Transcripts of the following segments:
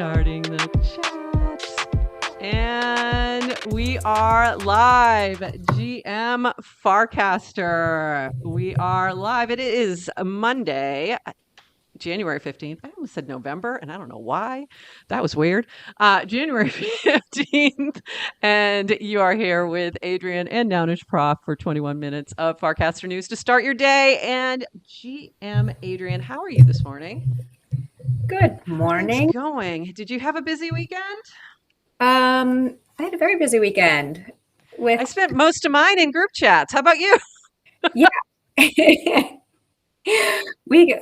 starting the chat. And we are live. GM Farcaster. We are live. It is Monday, January 15th. I almost said November, and I don't know why. That was weird. January 15th. And you are here with Adrian and Downish Prof for 21 minutes of Farcaster News to start your day. And GM Adrian, how are you this morning? Good morning. How's things going? Did you have a busy weekend? I had a very busy weekend. I spent most of mine in group chats. How about you? Yeah. we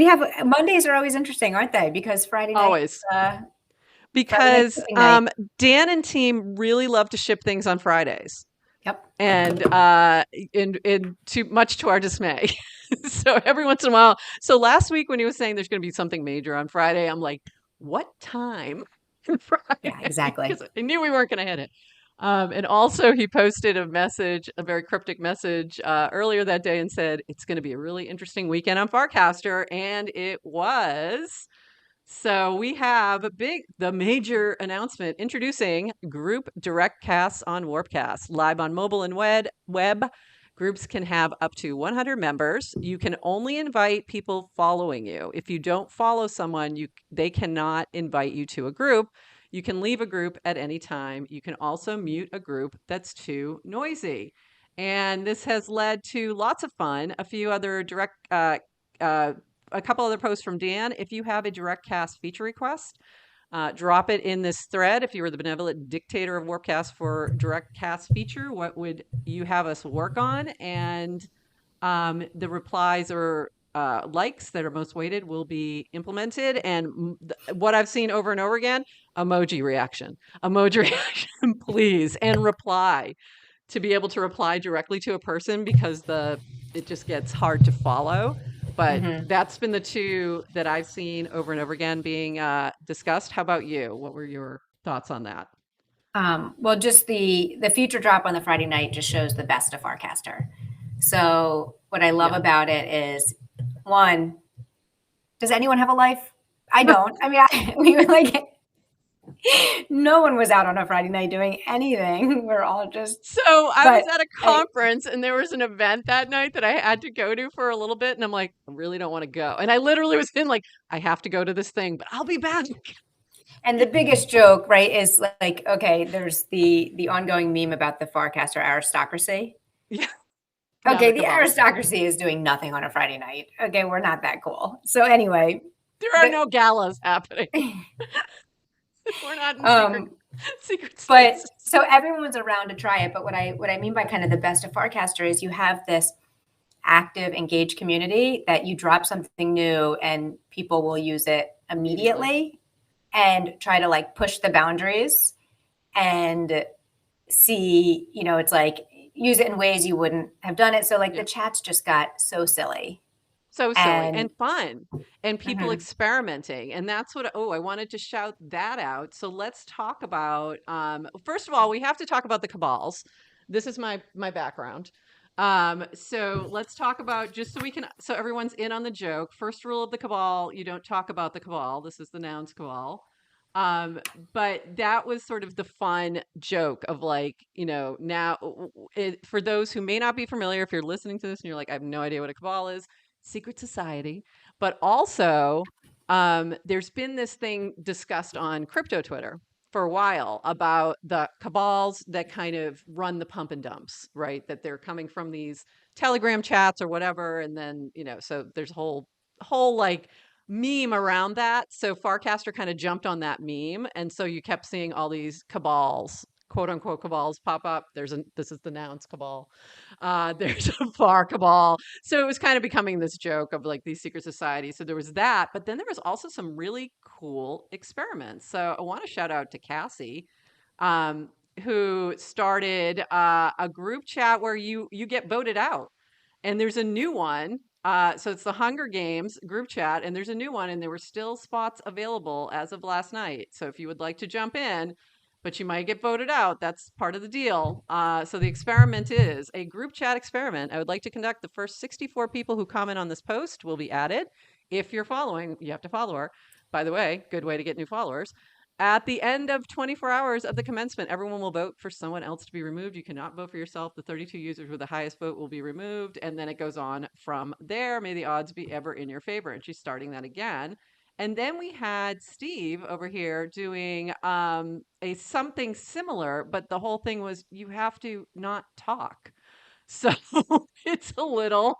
have Mondays are always interesting, aren't they? Because Friday night. Always. Because Dan and team really love to ship things on Fridays. Yep. And in too much to our dismay. So every once in a while. So last week when he was saying there's going to be something major on Friday, I'm like, what time? Friday? Yeah, exactly. Because I knew we weren't going to hit it. And also he posted a message, a very cryptic message earlier that day and said, it's going to be a really interesting weekend on Farcaster. And it was. So we have the major announcement introducing group direct casts on Warpcast, live on mobile and web. Groups can have up to 100 members. You can only invite people following you. If you don't follow someone, they cannot invite you to a group. You can leave a group at any time. You can also mute a group that's too noisy. And this has led to lots of fun. A few other a couple other posts from Dan. If you have a direct cast feature request, drop it in this thread. If you were the benevolent dictator of Warpcast for direct cast feature, what would you have us work on? And the replies or likes that are most weighted will be implemented. And what I've seen over and over again, emoji reaction, please, and reply, to be able to reply directly to a person, because it just gets hard to follow. But that's been the two that I've seen over and over again being discussed. How about you? What were your thoughts on that? Well, just the feature drop on the Friday night just shows the best of Farcaster. So what I love about it is, one, does anyone have a life? I don't. I mean, we were like, no one was out on a Friday night doing anything. We're all just. So I was at a conference and there was an event that night that I had to go to for a little bit. And I'm like, I really don't want to go. And I literally was in like, I have to go to this thing, but I'll be back. And the biggest joke, right, is like, okay, there's the ongoing meme about the Farcaster aristocracy. Yeah. Okay, the aristocracy is doing nothing on a Friday night. Okay, we're not that cool. So anyway. There are no galas happening. We're not in secret space. But so everyone's around to try it. But what I mean by kind of the best of Farcaster is you have this active, engaged community that you drop something new and people will use it immediately and try to like push the boundaries and see, it's like use it in ways you wouldn't have done it. So like the chats just got so silly. So silly and fun, and people experimenting. And that's what, I wanted to shout that out. So let's talk about, first of all, we have to talk about the cabals. This is my background. So let's talk about, just so everyone's in on the joke. First rule of the cabal, you don't talk about the cabal. This is the nouns cabal. But that was sort of the fun joke of like, now for those who may not be familiar, if you're listening to this and you're like, I have no idea what a cabal is, secret society. But also there's been this thing discussed on crypto Twitter for a while about the cabals that kind of run the pump and dumps, right? That they're coming from these Telegram chats or whatever. And then, so there's a whole like meme around that. So Farcaster kind of jumped on that meme. And so you kept seeing all these cabals, quote unquote cabals, pop up. This is the nouns cabal. There's a Far cabal. So it was kind of becoming this joke of like these secret societies. So there was that, but then there was also some really cool experiments. So I want to shout out to Cassie, who started a group chat where you get voted out. And there's a new one. So it's the Hunger Games group chat, and there's a new one, and there were still spots available as of last night. So if you would like to jump in, but you might get voted out. That's part of the deal. So the experiment is a group chat experiment. I would like to conduct the first 64 people who comment on this post will be added. If you're following, you have to follow her. by the way, good way to get new followers. At the end of 24 hours of the commencement, everyone will vote for someone else to be removed. You cannot vote for yourself. The 32 users with the highest vote will be removed. And then it goes on from there. May the odds be ever in your favor. And she's starting that again. And then we had Steve over here doing a something similar, but the whole thing was you have to not talk. So it's a little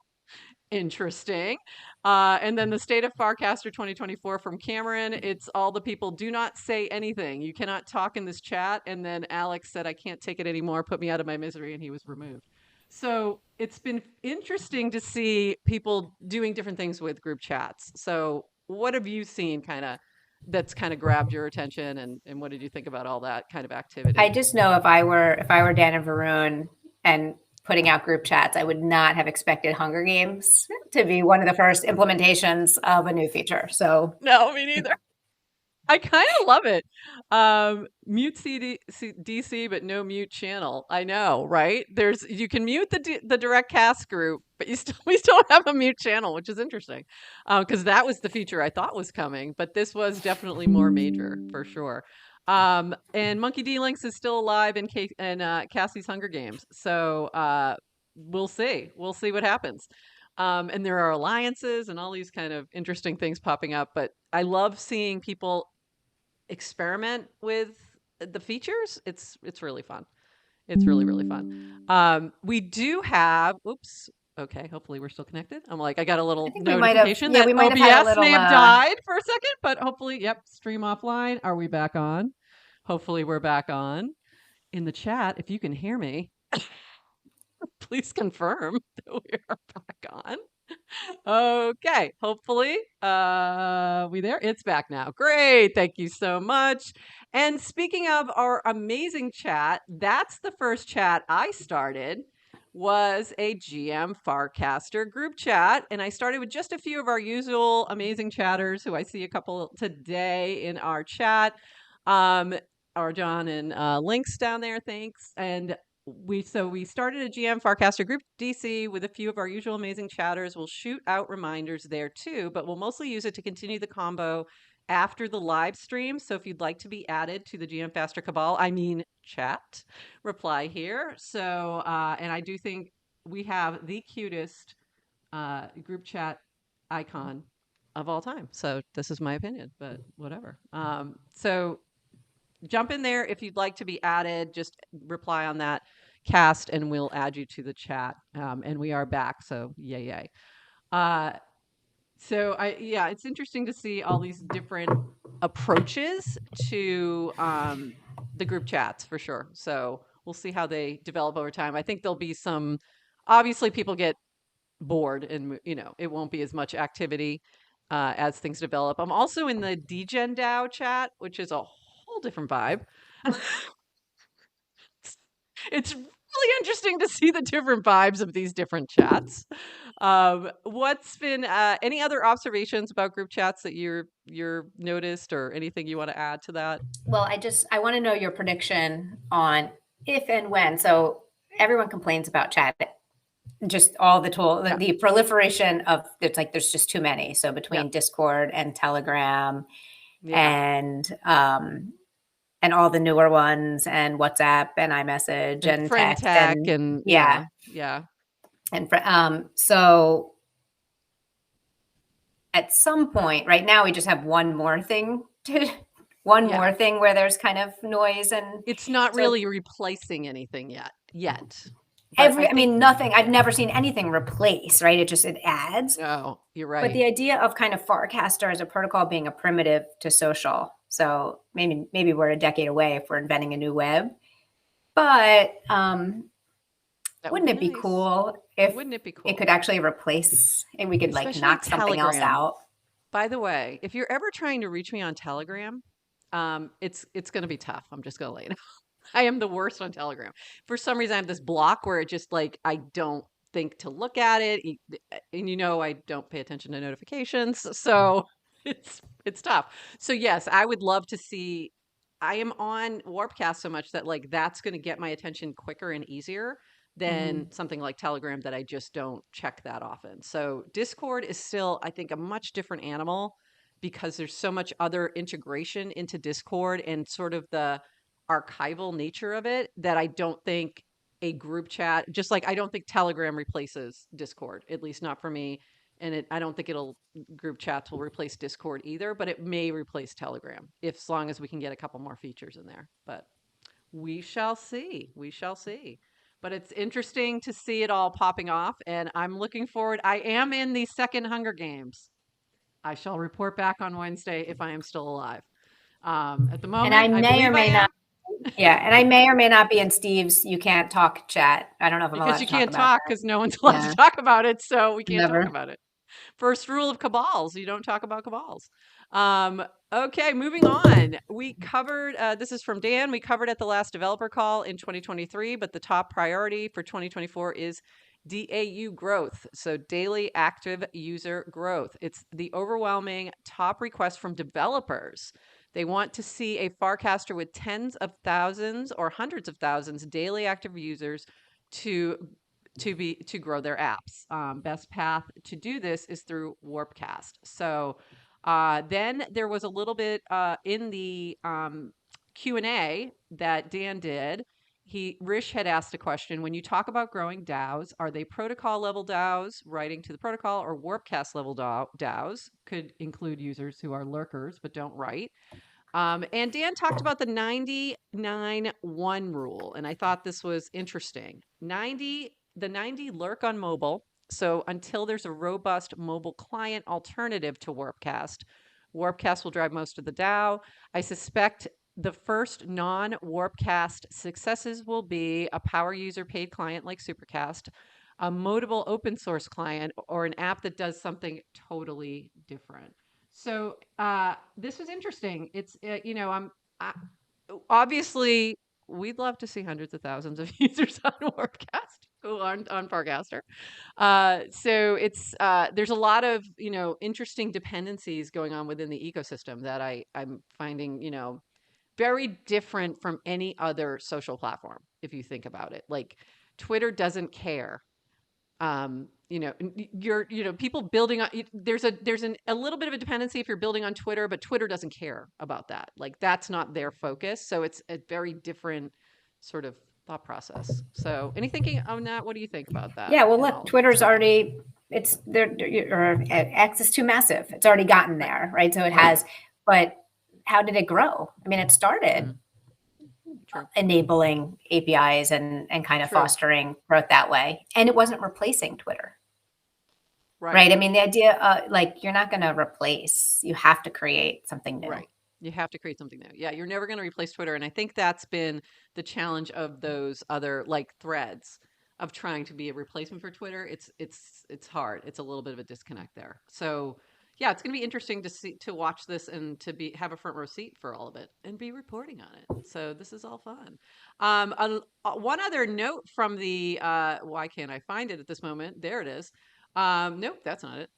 interesting. And then the State of Farcaster 2024 from Cameron. It's all the people do not say anything. You cannot talk in this chat. And then Alex said, I can't take it anymore. Put me out of my misery. And he was removed. So it's been interesting to see people doing different things with group chats. So what have you seen that's kind of grabbed your attention, and what did you think about all that kind of activity? I just know if I were Dan and Varun and putting out group chats, I would not have expected Hunger Games to be one of the first implementations of a new feature. So No, me neither. I kind of love it. Mute DC, but no mute channel. I know, right? You can mute the direct cast group, but we still have a mute channel, which is interesting, because that was the feature I thought was coming, but this was definitely more major for sure. And Monkey D Links is still alive in Cassie's Hunger Games, so we'll see. We'll see what happens. And there are alliances and all these kind of interesting things popping up, but I love seeing people experiment with the features. It's really fun. It's really, really fun. We do have, oops, okay, hopefully we're still connected. I'm like, I got a little notification that we might have had a OBS little, may have died for a second, but hopefully, yep, stream offline. Are we back on? Hopefully we're back on. In the chat, if you can hear me, please confirm that we are back on. Okay, hopefully, we there? It's back now. Great, thank you so much. And speaking of our amazing chat, that's the first chat I started, was a GM Farcaster group chat, and I started with just a few of our usual amazing chatters, who I see a couple today in our chat. Our John and Links down there, thanks. And we started a GM Farcaster group DC with a few of our usual amazing chatters. We'll shoot out reminders there too, but we'll mostly use it to continue the combo after the live stream. So if you'd like to be added to the GM Faster Cabal, chat, reply here. So and I do think we have the cutest group chat icon of all time. So this is my opinion, but whatever. So jump in there if you'd like to be added. Just reply on that cast and we'll add you to the chat. And we are back, so yay. Yeah, it's interesting to see all these different approaches to the group chats for sure. So we'll see how they develop over time. I think there'll be obviously people get bored and it won't be as much activity as things develop. I'm also in the DGen DAO chat, which is a whole different vibe. It's really interesting to see the different vibes of these different chats. What's been any other observations about group chats that you're noticed, or anything you want to add to that? Well, I want to know your prediction on if and when. So everyone complains about chat, just all the the proliferation of there's just too many. So between Discord and Telegram and all the newer ones, and WhatsApp and iMessage and Friend text and and so at some point, right now we just have one more thing more thing where there's kind of noise, and it's not really replacing anything yet. Nothing. I've never seen anything replace, right? It adds. Oh, you're right. But the idea of kind of Farcaster as a protocol being a primitive to social. So maybe we're a decade away if we're inventing a new web. But wouldn't it be cool if it could actually replace, and we could knock something else out? By the way, if you're ever trying to reach me on Telegram, it's going to be tough. I'm just going to lay it out. I am the worst on Telegram. For some reason, I have this block where it just I don't think to look at it. And I don't pay attention to notifications. So it's tough. So yes, I would love to see, I am on Warpcast so much that that's going to get my attention quicker and easier than something like Telegram that I just don't check that often. So Discord is still, I think, a much different animal, because there's so much other integration into Discord and sort of the archival nature of it that I don't think a group chat, just like I don't think Telegram replaces Discord, at least not for me. And I don't think group chats will replace Discord either, but it may replace Telegram if as long as we can get a couple more features in there. But we shall see. We shall see. But it's interesting to see it all popping off, and I'm looking forward. I am in the second Hunger Games. I shall report back on Wednesday if I am still alive. At the And I moment, I may or believe I may am. not. Yeah, and I may or may not be in Steve's "You Can't Talk" chat. I don't know if I'm allowed Because to you talk can't about talk that. because no one's allowed to Yeah, talk about it, so we can't talk never. about it. First rule of cabals, you don't talk about cabals. Okay, moving on. We covered, this is from Dan, we covered at the last developer call in 2023, but the top priority for 2024 is DAU growth, so daily active user growth. It's the overwhelming top request from developers. They want to see a Farcaster with tens of thousands or hundreds of thousands daily active users to to grow their apps. Best path to do this is through Warpcast. So then there was a little bit in the Q&A that Dan did. Rish had asked a question. When you talk about growing DAOs, are they protocol level DAOs writing to the protocol, or Warpcast level DAOs? Could include users who are lurkers but don't write. And Dan talked about the 99-1 rule, and I thought this was interesting. The 90 lurk on mobile. So until there's a robust mobile client alternative to Warpcast, Warpcast will drive most of the DAO. I suspect the first non-Warpcast successes will be a power user paid client like Supercast, a modable open source client, or an app that does something totally different. So this was interesting. It's obviously we'd love to see hundreds of thousands of users on Warpcast who aren't on Farcaster. So it's there's a lot of interesting dependencies going on within the ecosystem that I'm finding very different from any other social platform if you think about it. Like Twitter doesn't care. People building on there's a little bit of a dependency if you're building on Twitter, but Twitter doesn't care about that. Like that's not their focus. So it's a very different sort of thought process. So any thinking on that? What do you think about that? Yeah, well, look, Twitter's already, it's there, or X is too massive. It's already gotten there, right? So it has, but how did it grow? I mean, it started enabling APIs and kind of fostering growth that way. And it wasn't replacing Twitter. Right. I mean, the idea, like, you're not going to replace, you have to create something new. Right. You have to create something new. Yeah, you're never going to replace Twitter. And I think that's been the challenge of those other like threads of trying to be a replacement for Twitter. It's hard. It's a little bit of a disconnect there. So yeah, it's going to be interesting to watch this and to have a front row seat for all of it and be reporting on it. So this is all fun. One other note from the why can't I find it at this moment? There it is. Nope, that's not it.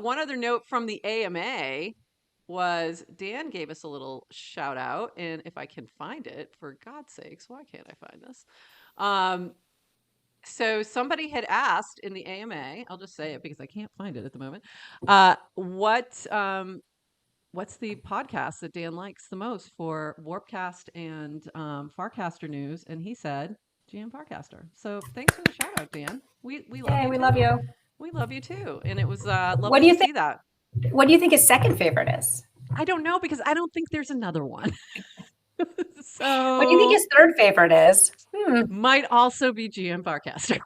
One other note from the AMA was Dan gave us a little shout out, and if I can find it, for God's sakes, why can't I find this? So somebody had asked in the AMA, I'll just say it because I can't find it at the moment. What's the podcast that Dan likes the most for Warpcast and Farcaster news? And he said GM Farcaster. So thanks for the shout out, Dan. We love you. We love you. We love you too. And it was lovely to see that. What do you think his second favorite is? I don't know because I don't think there's another one. So what do you think his third favorite is? Might also be GM Farcaster.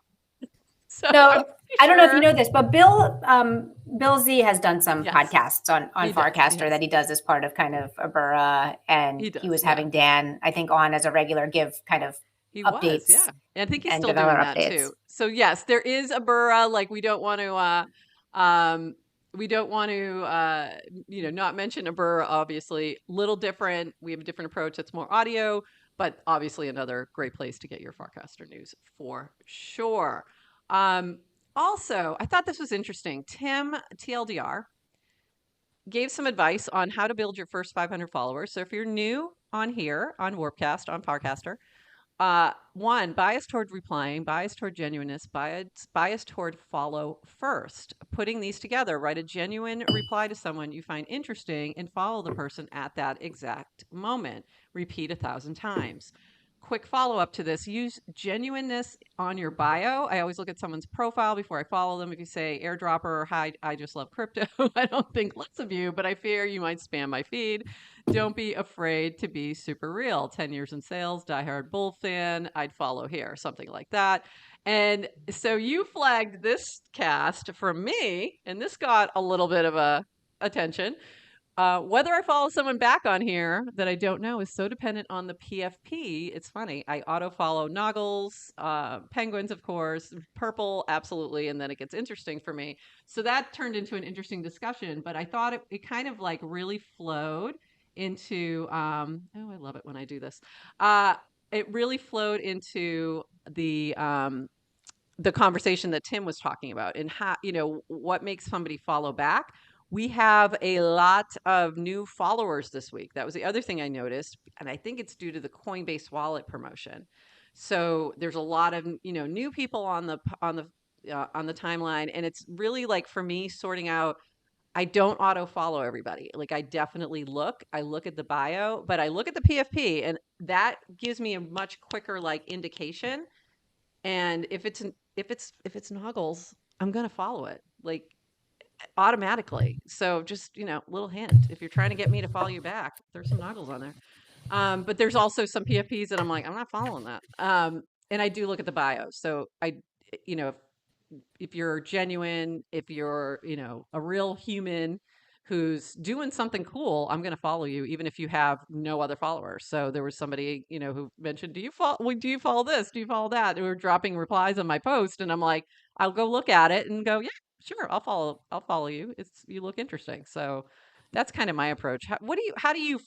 So no, I don't know if you know this, but Bill Z has done some podcasts on Farcaster that he does as part of kind of Abura, and he was having Dan, I think, on as a regular give kind of updates. And I think he's still doing that too. So yes, there is Abura. Like we don't want to not mention Abura, obviously. Little different. We have a different approach. It's more audio, but obviously another great place to get your Farcaster news for sure. Also, I thought this was interesting. Tim, TLDR, gave some advice on how to build your first 500 followers. So if you're new on here, on Warpcast, on Farcaster, One, bias toward replying, bias toward genuineness, bias toward follow first. Putting these together, write a genuine reply to someone you find interesting and follow the person at that exact moment. Repeat 1,000 times. Quick follow up to this, use genuineness on your bio. I always look at someone's profile before I follow them. If you say airdropper or hi, I just love crypto, I don't think less of you, but I fear you might spam my feed. Don't be afraid to be super real. 10 years in sales, diehard bull fan, I'd follow here, something like that. And so you flagged this cast for me, and this got a little bit of a attention. Whether I follow someone back on here that I don't know is so dependent on the PFP. It's funny. I auto follow Noggles, Penguins, of course, Purple, absolutely. And then it gets interesting for me. So that turned into an interesting discussion, but I thought it kind of like really flowed into, oh, I love it when I do this. It really flowed into the conversation that Tim was talking about and how, what makes somebody follow back. We have a lot of new followers this week. That was the other thing I noticed, and I think it's due to the Coinbase wallet promotion. So there's a lot of, new people on the timeline, and it's really like for me sorting out. I don't auto follow everybody. Like I definitely I look at the bio, but I look at the PFP, and that gives me a much quicker like indication. And if it's Noggles, I'm gonna follow it like automatically. So just little hint, if you're trying to get me to follow you back, there's some Noggles on there. But there's also some PFPs that I'm like, I'm not following that. And I do look at the bio. So if you're genuine, if you're a real human who's doing something cool, I'm going to follow you even if you have no other followers. So there was somebody who mentioned, do you follow this, do you follow that, who were dropping replies on my post, and I'm like, I'll go look at it and go, yeah, sure, I'll follow you. You look interesting. So that's kind of my approach. How do you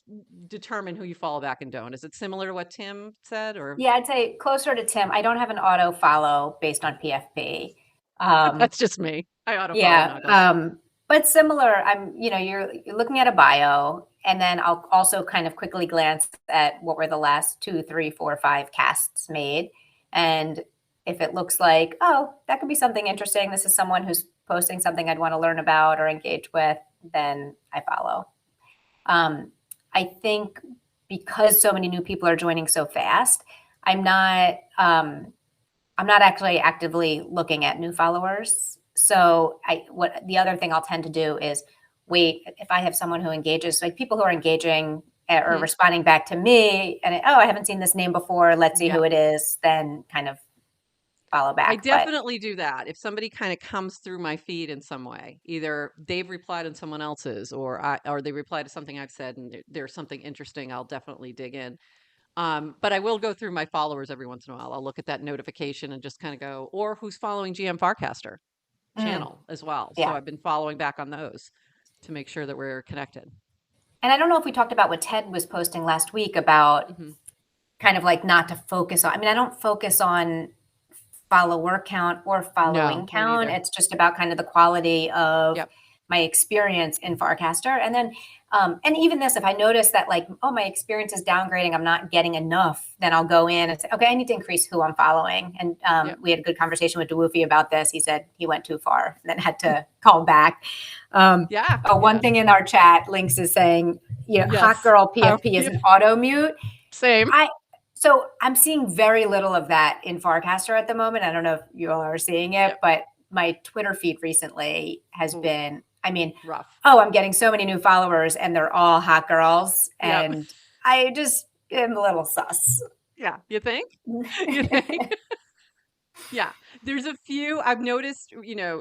determine who you follow back and don't? Is it similar to what Tim said, or Yeah, I'd say closer to Tim. I don't have an auto follow based on PFP. that's just me? I auto follow Yeah, Noggles. but similar. You're looking at a bio, and then I'll also kind of quickly glance at what were the last 2, 3, 4, 5 casts made, and if it looks like, oh, that could be something interesting, this is someone who's posting something I'd want to learn about or engage with, then I follow. I think because so many new people are joining so fast, I'm not actually actively looking at new followers. So what the other thing I'll tend to do is wait if I have someone who engages, like people who are engaging or responding back to me, and I haven't seen this name before. Let's see who it is. Then kind of follow back. I definitely do that. If somebody kind of comes through my feed in some way, either they've replied on someone else's, or they reply to something I've said, and there's something interesting, I'll definitely dig in. But I will go through my followers every once in a while. I'll look at that notification and just kind of go, or who's following GM Farcaster channel as well. So Yeah. I've been following back on those to make sure that we're connected. And I don't know if we talked about what Ted was posting last week about kind of like not to focus on. I mean, I don't focus on follower count or following count. It's just about kind of the quality of my experience in Farcaster. And then, and even this, if I notice that like, oh, my experience is downgrading, I'm not getting enough, then I'll go in and say, okay, I need to increase who I'm following. And we had a good conversation with DeWoofy about this. He said he went too far and then had to call back. One thing in our chat, Links is saying, hot girl PFP is an auto mute. Same. So I'm seeing very little of that in Farcaster at the moment. I don't know if you all are seeing it, but my Twitter feed recently has been, rough. Oh, I'm getting so many new followers and they're all hot girls. And I just am a little sus. Yeah. You think? You think? Yeah. There's a few I've noticed,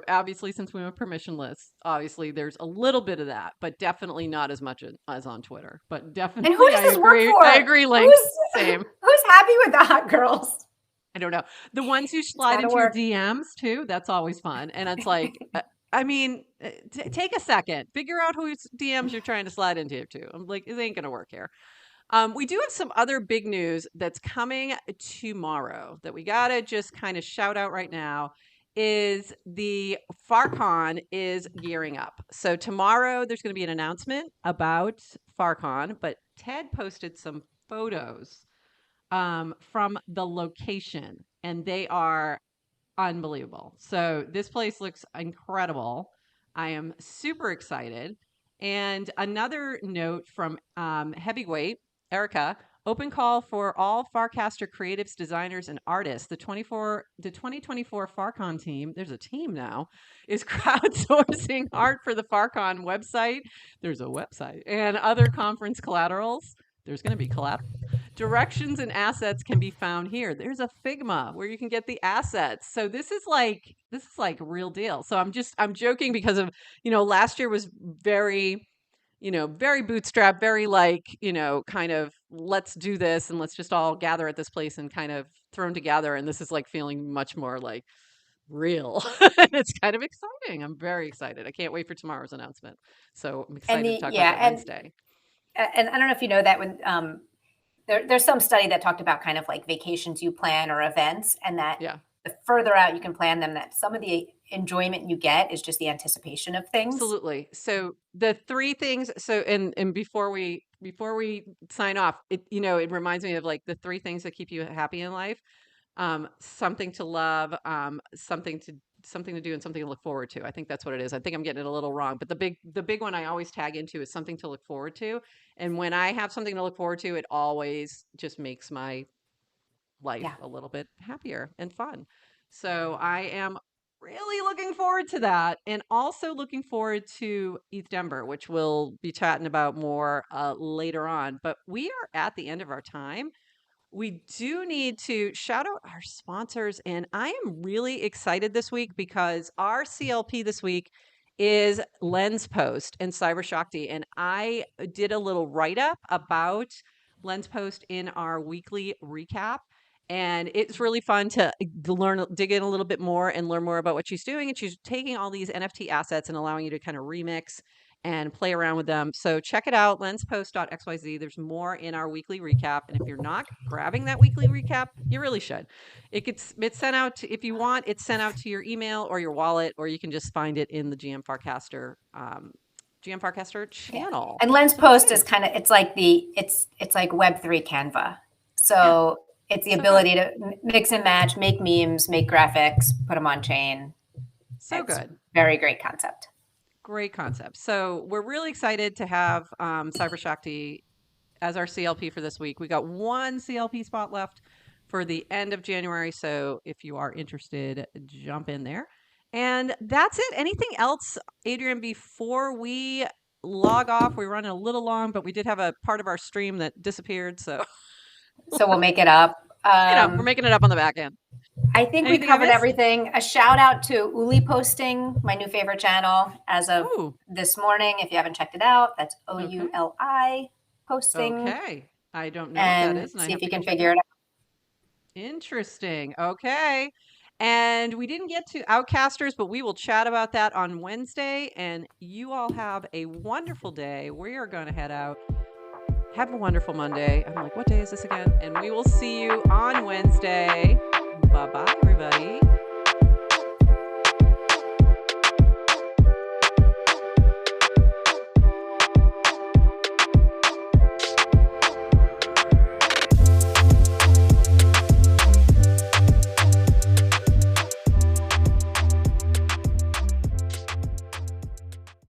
obviously since we went permissionless, obviously there's a little bit of that, but definitely not as much as on Twitter. But definitely, and who does this work for? I agree, Links. Same. Who's happy with the hot girls? I don't know. The ones who slide into your DMs too, that's always fun. And it's like, take a second, figure out whose DMs you're trying to slide into too. I'm like, it ain't going to work here. We do have some other big news that's coming tomorrow that we got to just kind of shout out right now. Is the FarCon is gearing up. So tomorrow there's going to be an announcement about FarCon, but Ted posted some photos from the location, and they are unbelievable. So this place looks incredible. I am super excited. And another note from Heavyweight, Erica, open call for all Farcaster creatives, designers, and artists. The 2024 Farcon team, there's a team now, is crowdsourcing art for the Farcon website. There's a website and other conference collaterals. There's going to be collateral. Directions and assets can be found here. There's a Figma where you can get the assets. So this is like real deal. So I'm joking because of, last year was very, very bootstrap, very like, kind of let's do this and let's just all gather at this place and kind of thrown together. And this is like feeling much more like real. It's kind of exciting. I'm very excited. I can't wait for tomorrow's announcement. So I'm excited to talk about that Wednesday. And I don't know if you know that when there's some study that talked about kind of like vacations you plan or events, and that the further out you can plan them, that some of the enjoyment you get is just the anticipation of things. Absolutely. So the three things. So and before we sign off, it reminds me of like the three things that keep you happy in life. Something to love, something to do, and something to look forward to. I think that's what it is. I think I'm getting it a little wrong, but the big one I always tag into is something to look forward to. And when I have something to look forward to, it always just makes my life a little bit happier and fun. So I am really looking forward to that, and also looking forward to ETH Denver, which we'll be chatting about more later on. But we are at the end of our time. We do need to shout out our sponsors, and I am really excited this week because our CLP this week is Lens Post and Cyber Shakti, and I did a little write-up about Lens Post in our weekly recap, and it's really fun to dig in a little bit more and learn more about what she's doing. And she's taking all these NFT assets and allowing you to kind of remix and play around with them. So check it out, lenspost.xyz. There's more in our weekly recap. And if you're not grabbing that weekly recap, you really should. It's sent out if you want, it's sent out to your email or your wallet, or you can just find it in the GM Farcaster channel. And Lens Post is kind of, it's like Web3 Canva. So it's the ability to mix and match, make memes, make graphics, put them on chain. So good. Very great concept. Great concept. So we're really excited to have Cyber Shakti as our CLP for this week. We got one CLP spot left for the end of January. So if you are interested, jump in there. And that's it. Anything else, Adrian, before we log off? We're running a little long, but we did have a part of our stream that disappeared. So we'll make it up. We're making it up on the back end. I think we covered everything. A shout out to Uli Posting, my new favorite channel as of this morning. If you haven't checked it out, that's OULI Posting. Okay. I don't know what that is. And see if you can figure it out. Interesting. Okay. And we didn't get to Outcasters, but we will chat about that on Wednesday. And you all have a wonderful day. We are going to head out. Have a wonderful Monday. I'm like, what day is this again? And we will see you on Wednesday. Bye-bye, everybody.